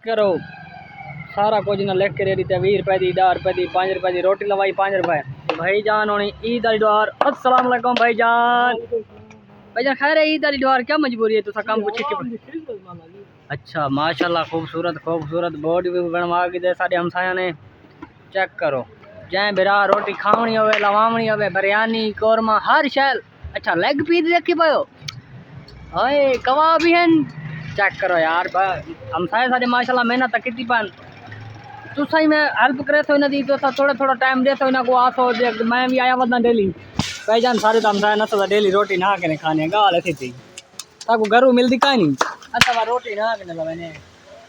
करो सारा कुछ ना लिख के दे दी 20 रुपए की 10 रुपए की 5 रुपए की रोटी लवाई 5 रुपए भाईजान होनी ईद वाली दुआर। अस्सलाम वालेकुम भाईजान। भाईजान खैर है ईद वाली दुआर क्या मजबूरी है तुसा काम पूछे के। अच्छा माशाल्लाह खूबसूरत खूबसूरत बोर्ड भी बनवा के दे सारे हमसाया ने। चेक करो जै बिरा रोटी खावनी होवे लवावनी होवे बिरयानी कोरमा हर शैल। अच्छा लेग पीस देखी पायो ओए कबाब भी हैं। चेक करो यार हमसाए सारे माशाल्लाह मेहनत की पान तुसा ही मैं हेल्प करे तो दी तो थोड़ा थोड़ा टाइम दे तो इना को आसो मैं भी आया वरना डेली भाईजान सारे तो हमसाए ना तो डेली रोटी ना के खाने गाल ऐसी थी ताको घरों मिलती का नहीं। अच्छा रोटी ना के लवाने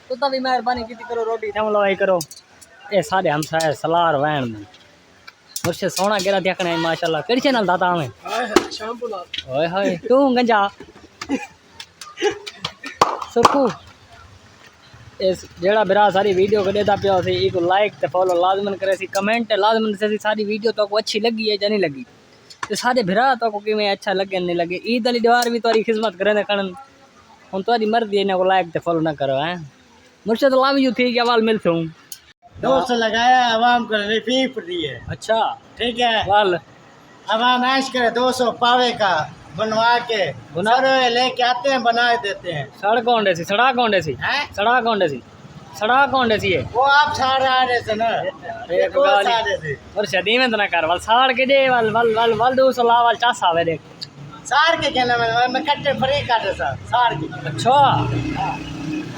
तो तभी मेहरबानी की करो रोटी थम लवाई करो। ये सारे हमसाए सलार वैन मुझसे सोना गिरा देखना माशाल्लाह केड़ी चैनल दाता हमें ओए होए तू गंजा सुखू इस जेड़ा बिरा सारी वीडियो को देता पिया सी इको लाइक ते फॉलो लाजमन करे सी कमेंट लाजमन से सारी वीडियो तो को अच्छी लगी है या नहीं लगी तो सारे बिरा तो को किवें अच्छा लगे नहीं लगे ईद वाली दीवार भी तोरी खिदमत करे ने कण हुन तोरी मर्जी है को लाइक ते फॉलो ना करो हैं मुझसे तो लव यू थी क्या वाल मिलते हूं 200 लगाया आवाम को रिफीफ दी है। अच्छा ठीक है वाल आवाम ऐश करे 200 पावे का बनवा के सड़े लेके आते हैं बना देते हैं। सड़ कौन सी सड़ा कौन सी हैं सड़ा कौन सी सड़ा कौन सी है वो आप सारे आ रहे थे ना एक वो गाली सारे थे और शादी में तो ना कर वाल साड़ के दे वाल वाल वाल वाल 200 ला वाल चास आवे देख सार के कहना मैं कट्टे फ्री काटे सार के। अच्छा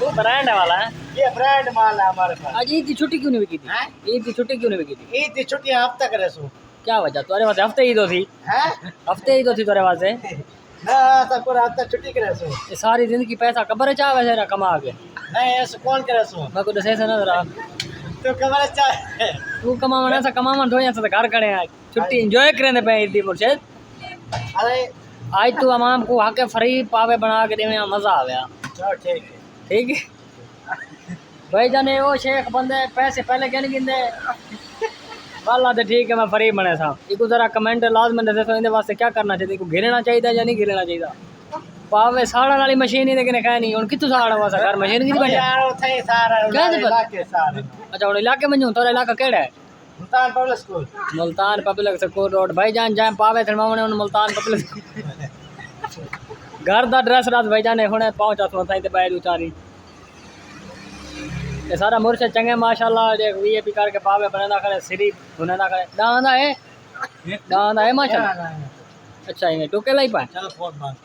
वो ब्रांड है वाला है ये ब्रांड माल है हमारे पास। आज ईद की छुट्टी क्यों नहीं बिकी थी हैं ईद की छुट्टी क्यों नहीं बिकी थी ईद की छुट्टी हफ्ता करे सो क्या वजह तुम्हारे पास हफ्ते ईद थी हैं हफ्ते ईद थी तुम्हारे पास ना सब पूरा हफ्ता छुट्टी करे सो ये सारी जिंदगी पैसा कबर चाह वैसे कमा के नहीं ऐसे कौन करे सो मैं को दसे से ना जरा तो कमर चाहे तू कमावना सा कमावन थोड़ी ऐसा घर करे आज छुट्टी एंजॉय करने पे ईद दी मुर्शिद अरे आज तू अमाम को आके फ्री पावे बना के देने मजा आ गया चलो ठीक है ठीक है भाई जाने वो शेख बंदे पैसे पहले क्या नहीं गिनते वाला तो ठीक है मैं फ्री बने था इको जरा कमेंट लाजमन दसे तो इनके वास्ते क्या करना चाहिए इको गिरना चाहिए या नहीं गिरना चाहिए पावे साड़ा वाली मशीन ही लेकिन कह नहीं हुन कितु साड़ा वासा घर मशीन की बैठे यार वो थे सारा क्या दे इलाके सारे। अच्छा उन इलाके में जो तोरा इलाका केड़ा है Multan public school Multan public school road भाईजान जाए पावे थमावने उन मुल्तान पब्लिक घर दा ड्रेस रात भाईजान ने हुने पहुंच आसमा ताई ते बैठ उतारी ये सारा मुर्शद चंगे माशाल्लाह देख वीआईपी करके पावे बनेदा खड़े सिरी बुनेदा खड़े दांदा है माशाल्लाह। अच्छा ये टोके लाई पाए चलो फोन बंद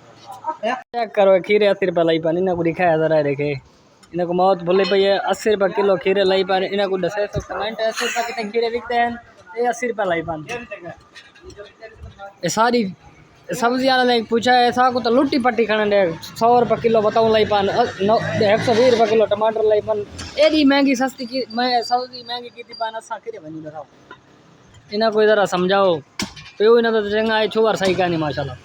चेक करो खीरे 80 रुपये लाई पाए इन्हें को दिखाया जरा देखे इन्हें को मौत भूले पई है 80 रुपये किलो खीरे लाई पाए इन्हें को दसे तो कमेंट 80 रुपये कितने खीरे बिकते हैं ये 80 रुपये लाई पाए ये सारी सब्जी वाला ने पूछा है ऐसा को तो लुट्टी पट्टी खाने दे 100 रुपये किलो बताऊँ लाई पान 120 रुपये किलो टमाटर लाई पान एडी महंगी सस्ती की मैं सब्जी महंगी की पान असा किरे बनी बताओ इन्हें कोई जरा समझाओ प्यो इन्हें तो चंगा है छुआर सही का नहीं माशाल्लाह।